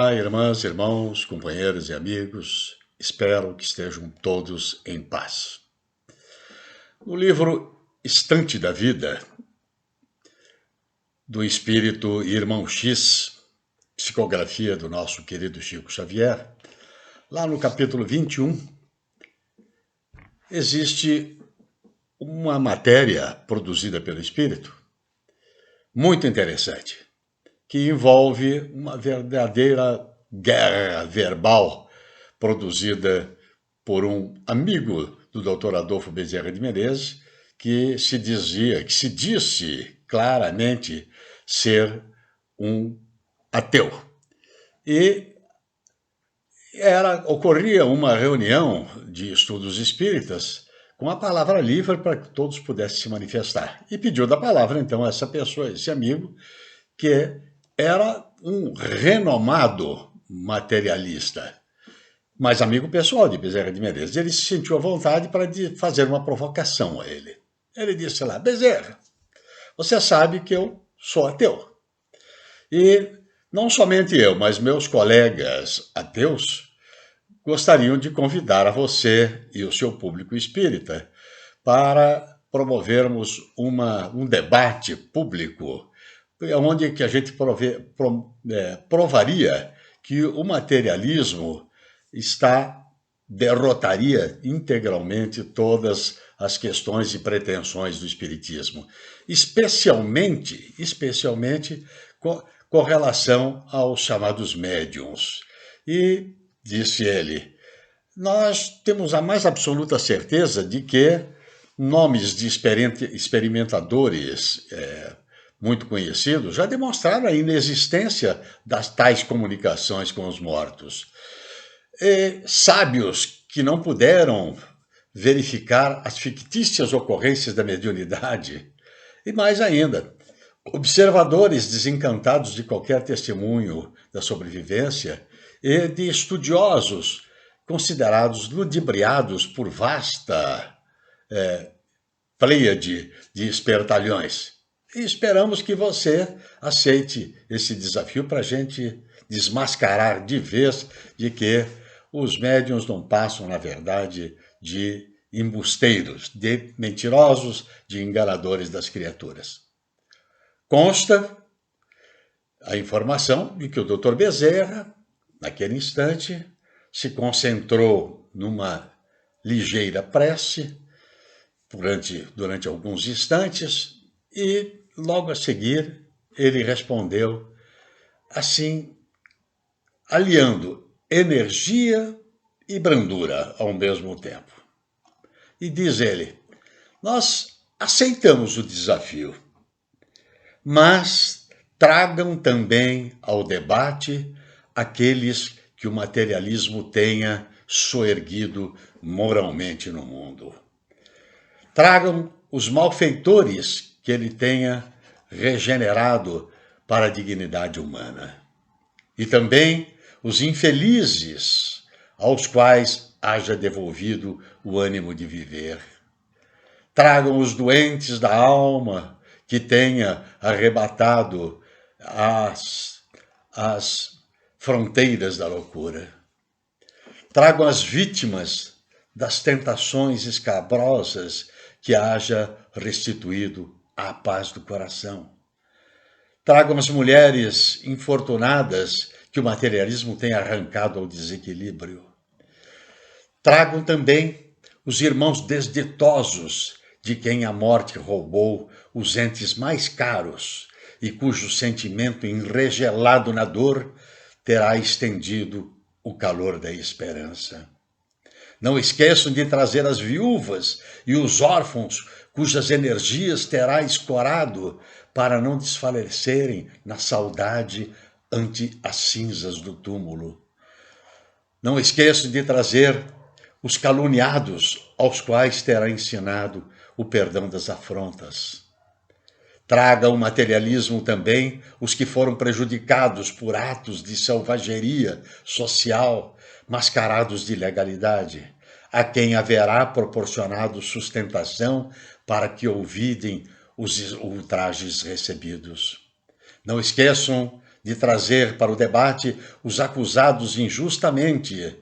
Olá, irmãs, irmãos, companheiros e amigos. Espero que estejam todos em paz. No livro Estante da Vida, do Espírito Irmão X, psicografia do nosso querido Chico Xavier, lá no capítulo 21, existe uma matéria produzida pelo Espírito muito interessante, que envolve uma verdadeira guerra verbal produzida por um amigo do Dr. Adolfo Bezerra de Menezes, que se disse claramente ser um ateu. E ocorria uma reunião de estudos espíritas com a palavra livre para que todos pudessem se manifestar. E pediu da palavra, então, a essa pessoa, esse amigo, que era um renomado materialista, mas amigo pessoal de Bezerra de Menezes. Ele se sentiu à vontade para fazer uma provocação a ele. Ele disse lá: Bezerra, você sabe que eu sou ateu. E não somente eu, mas meus colegas ateus gostariam de convidar a você e o seu público espírita para promovermos um debate público onde que a gente provaria que o materialismo derrotaria integralmente todas as questões e pretensões do espiritismo, especialmente com relação aos chamados médiuns. E disse ele: nós temos a mais absoluta certeza de que nomes de experimentadores muito conhecidos já demonstraram a inexistência das tais comunicações com os mortos. Sábios que não puderam verificar as fictícias ocorrências da mediunidade. E mais ainda, observadores desencantados de qualquer testemunho da sobrevivência e de estudiosos considerados ludibriados por vasta pleiade de espertalhões. E esperamos que você aceite esse desafio para a gente desmascarar de vez de que os médiuns não passam, na verdade, de embusteiros, de mentirosos, de enganadores das criaturas. Consta a informação de que o Dr. Bezerra, naquele instante, se concentrou numa ligeira prece durante alguns instantes e, logo a seguir, ele respondeu assim, aliando energia e brandura ao mesmo tempo. E diz ele: nós aceitamos o desafio, mas tragam também ao debate aqueles que o materialismo tenha soerguido moralmente no mundo. Tragam os malfeitores que ele tenha regenerado para a dignidade humana. E também os infelizes aos quais haja devolvido o ânimo de viver. Tragam os doentes da alma que tenha arrebatado as fronteiras da loucura. Tragam as vítimas das tentações escabrosas que haja restituído a paz do coração. Tragam as mulheres infortunadas que o materialismo tem arrancado ao desequilíbrio. Tragam também os irmãos desditosos de quem a morte roubou os entes mais caros e cujo sentimento enregelado na dor terá estendido o calor da esperança. Não esqueçam de trazer as viúvas e os órfãos cujas energias terá escorado para não desfalecerem na saudade ante as cinzas do túmulo. Não esqueçam de trazer os caluniados aos quais terá ensinado o perdão das afrontas. Traga o materialismo também os que foram prejudicados por atos de selvageria social, mascarados de legalidade, a quem haverá proporcionado sustentação para que olvidem os ultrajes recebidos. Não esqueçam de trazer para o debate os acusados injustamente,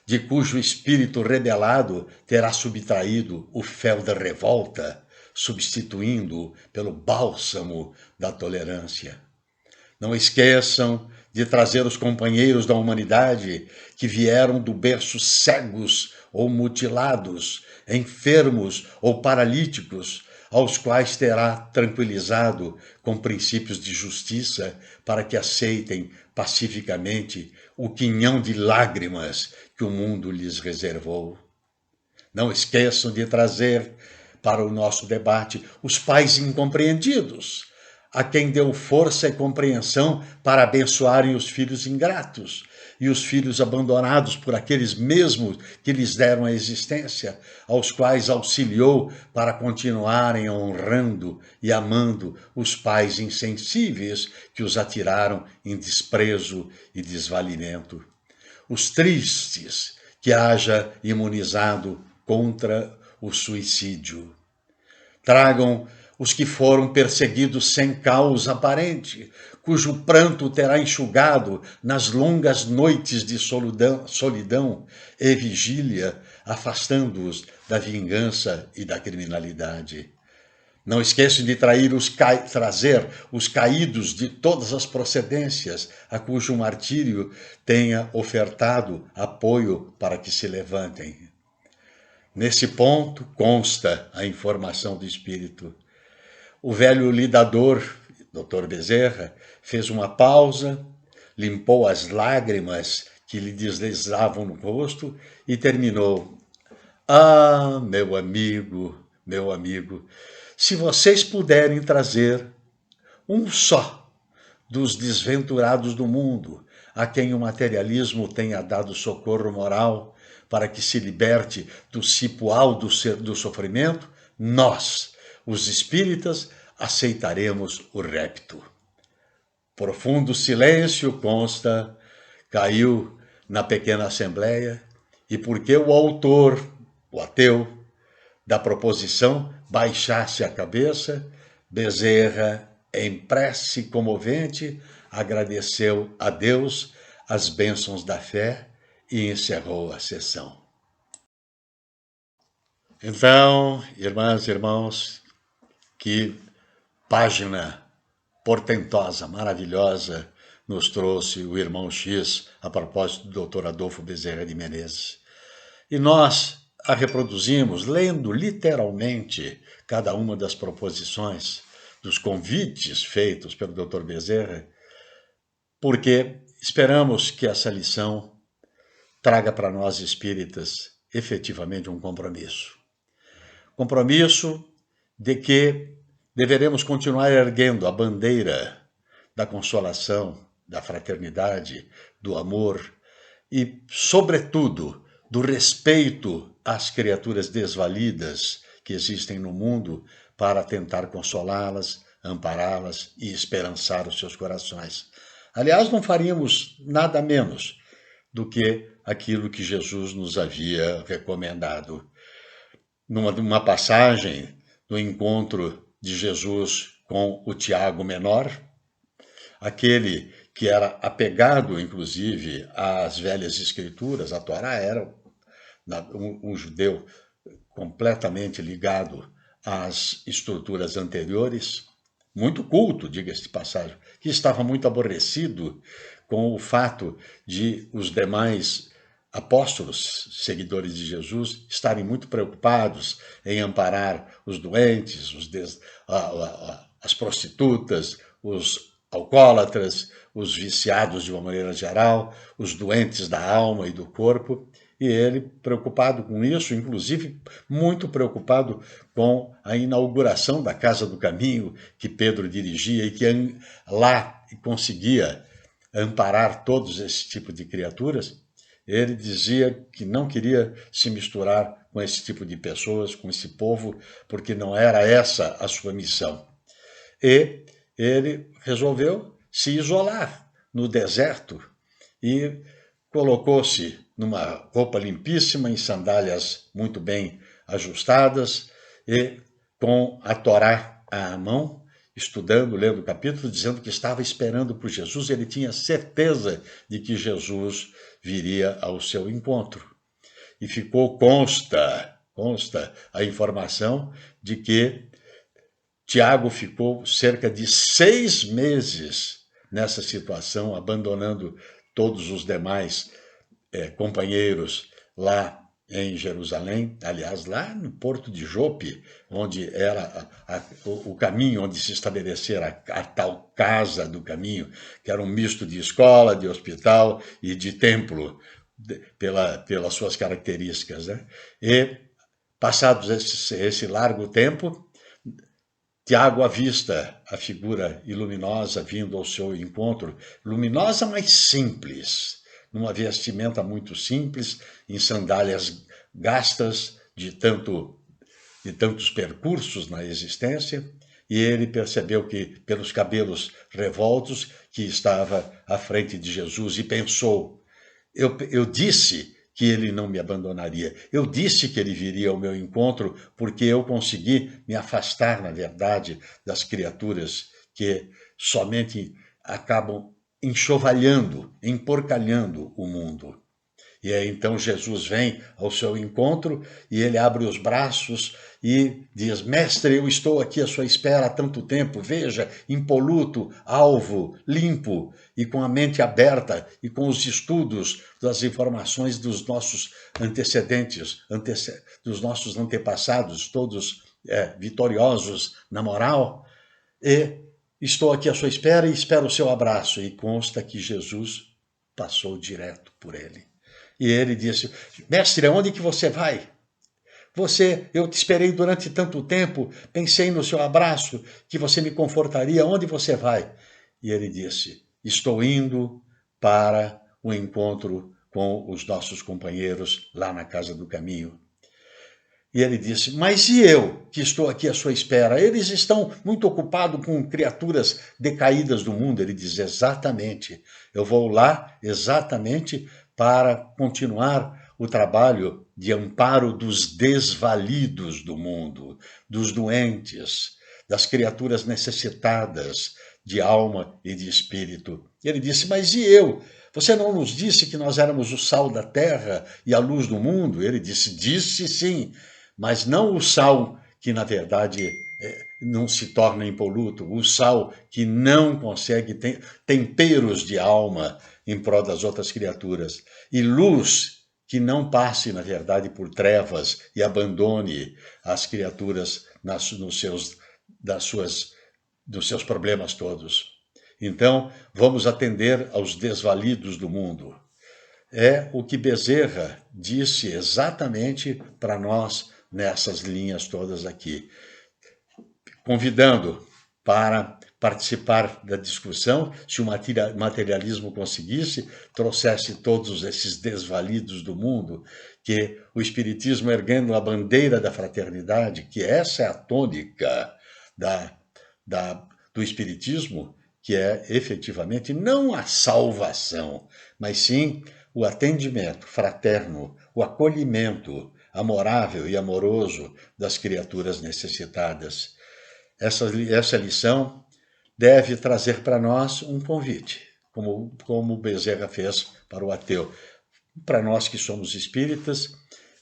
de cujo espírito rebelado terá subtraído o fel da revolta, substituindo-o pelo bálsamo da tolerância. Não esqueçam de trazer os companheiros da humanidade que vieram do berço cegos ou mutilados, enfermos ou paralíticos, aos quais terá tranquilizado com princípios de justiça para que aceitem pacificamente o quinhão de lágrimas que o mundo lhes reservou. Não esqueçam de trazer para o nosso debate os pais incompreendidos, a quem deu força e compreensão para abençoarem os filhos ingratos e os filhos abandonados por aqueles mesmos que lhes deram a existência, aos quais auxiliou para continuarem honrando e amando os pais insensíveis que os atiraram em desprezo e desvalimento. Os tristes que haja imunizado contra o suicídio. Tragam os que foram perseguidos sem causa aparente, cujo pranto terá enxugado nas longas noites de solidão e vigília, afastando-os da vingança e da criminalidade. Não esqueçam de trazer os caídos de todas as procedências, a cujo martírio tenha ofertado apoio para que se levantem. Nesse ponto consta a informação do Espírito. O velho lidador, Dr. Bezerra, fez uma pausa, limpou as lágrimas que lhe deslizavam no rosto e terminou. Ah, meu amigo, se vocês puderem trazer um só dos desventurados do mundo, a quem o materialismo tenha dado socorro moral para que se liberte do cipoal do sofrimento, nós, os espíritas, aceitaremos o repto. Profundo silêncio, consta, caiu na pequena assembleia, e porque o autor, o ateu, da proposição baixasse a cabeça, Bezerra, em prece comovente, agradeceu a Deus as bênçãos da fé e encerrou a sessão. Então, irmãs e irmãos, que página portentosa, maravilhosa, nos trouxe o irmão X a propósito do Dr. Adolfo Bezerra de Menezes. E nós a reproduzimos, lendo literalmente cada uma das proposições, dos convites feitos pelo Dr. Bezerra, porque esperamos que essa lição traga para nós espíritas efetivamente um compromisso. Compromisso de que deveremos continuar erguendo a bandeira da consolação, da fraternidade, do amor e, sobretudo, do respeito às criaturas desvalidas que existem no mundo para tentar consolá-las, ampará-las e esperançar os seus corações. Aliás, não faríamos nada menos do que aquilo que Jesus nos havia recomendado. Numa passagem do encontro de Jesus com o Tiago Menor, aquele que era apegado, inclusive, às velhas escrituras, a Torá era um judeu completamente ligado às estruturas anteriores, muito culto, diga-se de passagem, que estava muito aborrecido com o fato de os demais apóstolos, seguidores de Jesus, estarem muito preocupados em amparar os doentes, as prostitutas, os alcoólatras, os viciados de uma maneira geral, os doentes da alma e do corpo, e ele, preocupado com isso, inclusive muito preocupado com a inauguração da Casa do Caminho que Pedro dirigia e que lá conseguia amparar todos esse tipo de criaturas, ele dizia que não queria se misturar com esse tipo de pessoas, com esse povo, porque não era essa a sua missão. E ele resolveu se isolar no deserto e colocou-se numa roupa limpíssima, em sandálias muito bem ajustadas e com a Torá à mão estudando, lendo o capítulo, dizendo que estava esperando por Jesus, ele tinha certeza de que Jesus viria ao seu encontro. E consta a informação de que Tiago ficou cerca de 6 meses nessa situação, abandonando todos os demais companheiros lá em Jerusalém, aliás, lá no porto de Jope, onde era o caminho, onde se estabelecera a tal casa do caminho, que era um misto de escola, de hospital e de templo, pelas suas características. Né? E, passados esse largo tempo, Tiago avista a figura iluminosa vindo ao seu encontro, luminosa, mas simples, numa vestimenta muito simples, em sandálias gastas de tantos percursos na existência, e ele percebeu que, pelos cabelos revoltos, que estava à frente de Jesus e pensou: eu disse que ele não me abandonaria. Eu disse que ele viria ao meu encontro porque eu consegui me afastar, na verdade, das criaturas que somente acabam enxovalhando, emporcalhando o mundo. E aí então Jesus vem ao seu encontro e ele abre os braços e diz: Mestre, eu estou aqui à sua espera há tanto tempo, veja, impoluto, alvo, limpo e com a mente aberta e com os estudos das informações dos nossos antecedentes, dos nossos antepassados, todos vitoriosos na moral, e estou aqui à sua espera e espero o seu abraço. E consta que Jesus passou direto por ele. E ele disse: Mestre, aonde que você vai? Eu te esperei durante tanto tempo, pensei no seu abraço, que você me confortaria, onde você vai? E ele disse: Estou indo para o encontro com os nossos companheiros lá na Casa do Caminho. E ele disse: Mas e eu, que estou aqui à sua espera? Eles estão muito ocupados com criaturas decaídas do mundo. Ele diz: Exatamente, eu vou lá exatamente para continuar o trabalho de amparo dos desvalidos do mundo, dos doentes, das criaturas necessitadas de alma e de espírito. Ele disse: Mas e eu? Você não nos disse que nós éramos o sal da terra e a luz do mundo? Ele disse: Disse sim, mas não o sal que, na verdade, não se torna impoluto, o sal que não consegue temperos de alma em prol das outras criaturas, e luz que não passe, na verdade, por trevas e abandone as criaturas dos seus problemas todos. Então, vamos atender aos desvalidos do mundo. É o que Bezerra disse exatamente para nós nessas linhas todas aqui, convidando para participar da discussão, se o materialismo conseguisse, trouxesse todos esses desvalidos do mundo, que o Espiritismo, erguendo a bandeira da fraternidade, que essa é a tônica do Espiritismo, que é efetivamente não a salvação, mas sim o atendimento fraterno, o acolhimento amorável e amoroso das criaturas necessitadas. Essa lição deve trazer para nós um convite, como Bezerra fez para o ateu. Para nós que somos espíritas,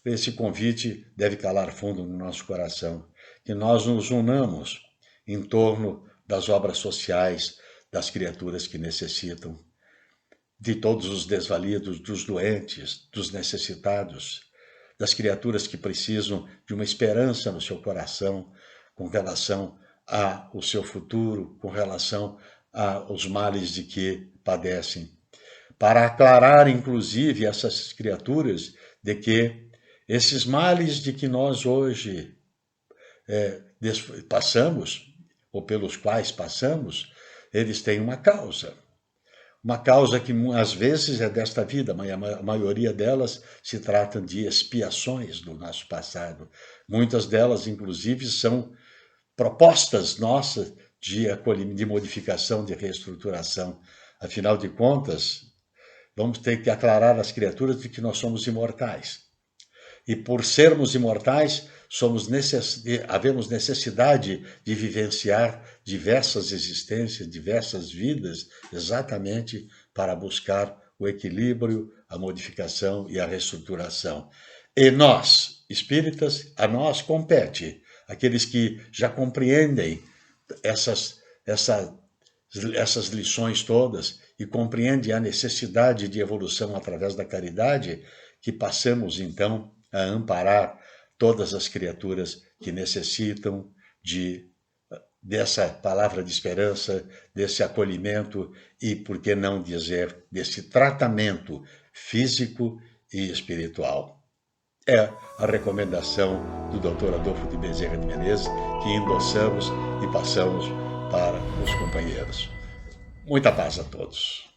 esse convite deve calar fundo no nosso coração, que nós nos unamos em torno das obras sociais das criaturas que necessitam, de todos os desvalidos, dos doentes, dos necessitados, das criaturas que precisam de uma esperança no seu coração com relação ao seu futuro, com relação aos males de que padecem. Para aclarar, inclusive, essas criaturas de que esses males de que nós hoje passamos, ou pelos quais passamos, eles têm uma causa. Uma causa que às vezes é desta vida, mas a maioria delas se tratam de expiações do nosso passado. Muitas delas, inclusive, são propostas nossas de modificação, de reestruturação. Afinal de contas, vamos ter que aclarar às criaturas de que nós somos imortais. E por sermos imortais, havemos necessidade de vivenciar diversas existências, diversas vidas, exatamente para buscar o equilíbrio, a modificação e a reestruturação. E nós, espíritas, a nós compete, aqueles que já compreendem essas lições todas e compreendem a necessidade de evolução através da caridade, que passemos então a amparar todas as criaturas que necessitam dessa palavra de esperança, desse acolhimento e, por que não dizer, desse tratamento físico e espiritual. É a recomendação do Dr. Adolfo de Bezerra de Menezes, que endossamos e passamos para os companheiros. Muita paz a todos.